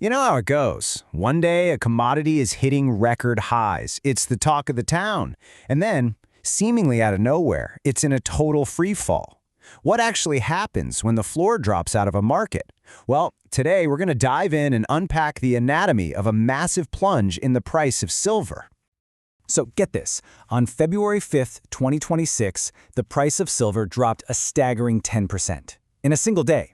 You know how it goes. One day, a commodity is hitting record highs. It's the talk of the town. And then, seemingly out of nowhere, it's in a total free fall. What actually happens when the floor drops out of a market? Well, today we're going to dive in and unpack the anatomy of a massive plunge in the price of silver. So get this, on February 5th, 2026, the price of silver dropped a staggering 10% in a single day.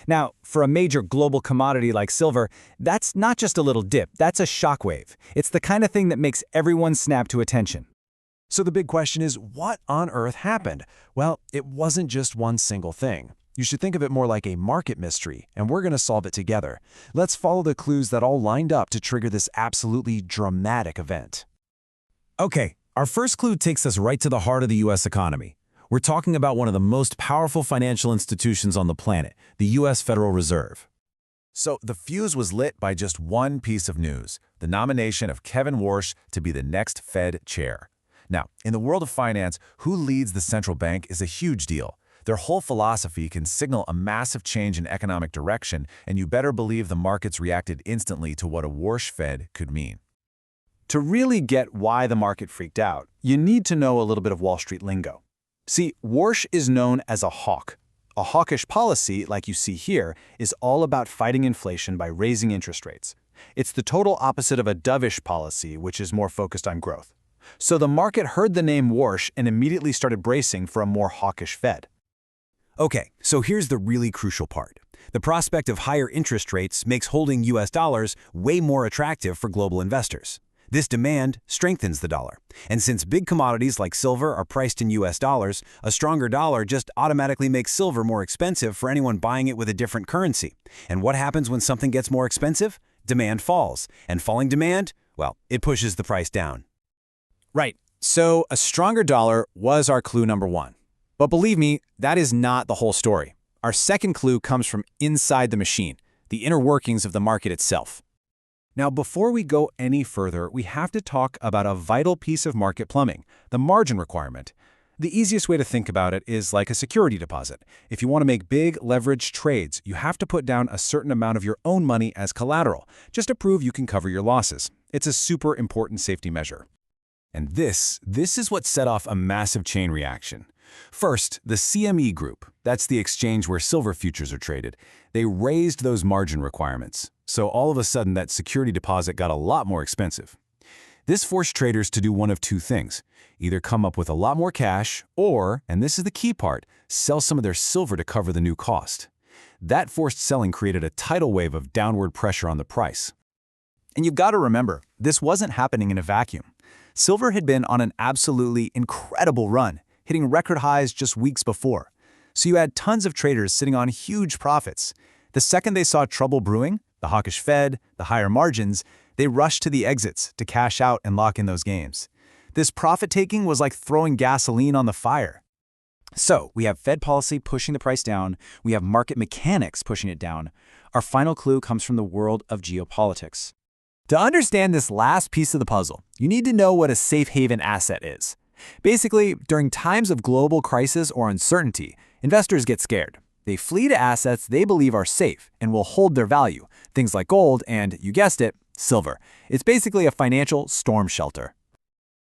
Now, for a major global commodity like silver, that's not just a little dip, that's a shockwave. It's the kind of thing that makes everyone snap to attention. So the big question is, what on earth happened? Well, it wasn't just one single thing. You should think of it more like a market mystery, and we're going to solve it together. Let's follow the clues that all lined up to trigger this absolutely dramatic event. Okay, our first clue takes us right to the heart of the U.S. economy. We're talking about one of the most powerful financial institutions on the planet, the U.S. Federal Reserve. So the fuse was lit by just one piece of news, the nomination of Kevin Warsh to be the next Fed chair. Now, in the world of finance, who leads the central bank is a huge deal. Their whole philosophy can signal a massive change in economic direction, and you better believe the markets reacted instantly to what a Warsh Fed could mean. To really get why the market freaked out, you need to know a little bit of Wall Street lingo. See, Warsh is known as a hawk. A hawkish policy, like you see here, is all about fighting inflation by raising interest rates. It's the total opposite of a dovish policy, which is more focused on growth. So the market heard the name Warsh and immediately started bracing for a more hawkish Fed. Okay, so here's the really crucial part. The prospect of higher interest rates makes holding U.S. dollars way more attractive for global investors. This demand strengthens the dollar. And since big commodities like silver are priced in U.S. dollars, a stronger dollar just automatically makes silver more expensive for anyone buying it with a different currency. And what happens when something gets more expensive? Demand falls. And falling demand, well, it pushes the price down. Right, so a stronger dollar was our clue number one. But believe me, that is not the whole story. Our second clue comes from inside the machine, the inner workings of the market itself. Now, before we go any further, we have to talk about a vital piece of market plumbing, the margin requirement. The easiest way to think about it is like a security deposit. If you want to make big leveraged trades, you have to put down a certain amount of your own money as collateral, just to prove you can cover your losses. It's a super important safety measure. And this is what set off a massive chain reaction. First, the CME Group, that's the exchange where silver futures are traded, they raised those margin requirements. So all of a sudden, that security deposit got a lot more expensive. This forced traders to do one of two things, either come up with a lot more cash or, and this is the key part, sell some of their silver to cover the new cost. That forced selling created a tidal wave of downward pressure on the price. And you've got to remember, this wasn't happening in a vacuum. Silver had been on an absolutely incredible run, hitting record highs just weeks before. So you had tons of traders sitting on huge profits. The second they saw trouble brewing, the hawkish Fed, the higher margins, they rushed to the exits to cash out and lock in those gains. This profit-taking was like throwing gasoline on the fire. So we have Fed policy pushing the price down, we have market mechanics pushing it down. Our final clue comes from the world of geopolitics. To understand this last piece of the puzzle, you need to know what a safe haven asset is. Basically, during times of global crisis or uncertainty, investors get scared. They flee to assets they believe are safe and will hold their value, things like gold and, you guessed it, silver. It's basically a financial storm shelter.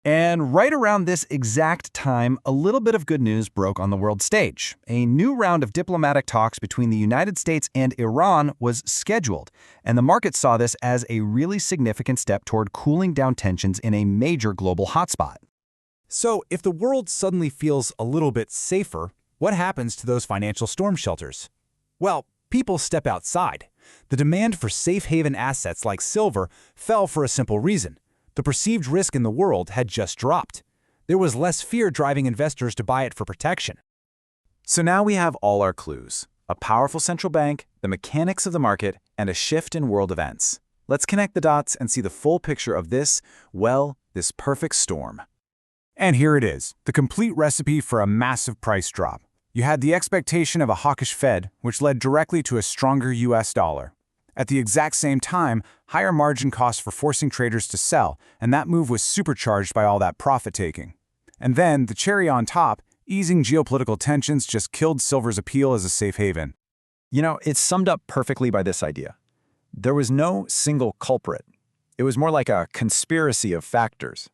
And right around this exact time, a little bit of good news broke on the world stage. A new round of diplomatic talks between the United States and Iran was scheduled, and the market saw this as a really significant step toward cooling down tensions in a major global hotspot. So, if the world suddenly feels a little bit safer, what happens to those financial storm shelters? Well, people step outside. The demand for safe haven assets like silver fell for a simple reason. The perceived risk in the world had just dropped. There was less fear driving investors to buy it for protection. So now we have all our clues: a powerful central bank, the mechanics of the market, and a shift in world events. Let's connect the dots and see the full picture of this perfect storm. And here it is, the complete recipe for a massive price drop. You had the expectation of a hawkish Fed, which led directly to a stronger U.S. dollar. At the exact same time, higher margin costs for forcing traders to sell, and that move was supercharged by all that profit-taking. And then, the cherry on top, easing geopolitical tensions just killed silver's appeal as a safe haven. You know, it's summed up perfectly by this idea. There was no single culprit. It was more like a conspiracy of factors.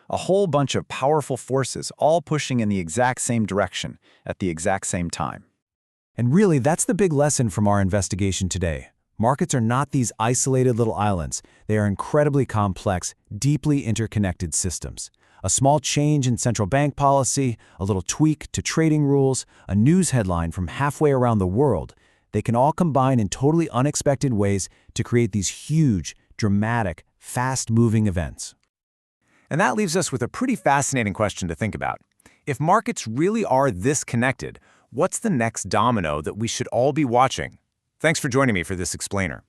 A whole bunch of powerful forces all pushing in the exact same direction at the exact same time. And really, that's the big lesson from our investigation today. Markets are not these isolated little islands. They are incredibly complex, deeply interconnected systems. A small change in central bank policy, a little tweak to trading rules, a news headline from halfway around the world, they can all combine in totally unexpected ways to create these huge, dramatic, fast-moving events. And that leaves us with a pretty fascinating question to think about. If markets really are this connected, what's the next domino that we should all be watching? Thanks for joining me for this explainer.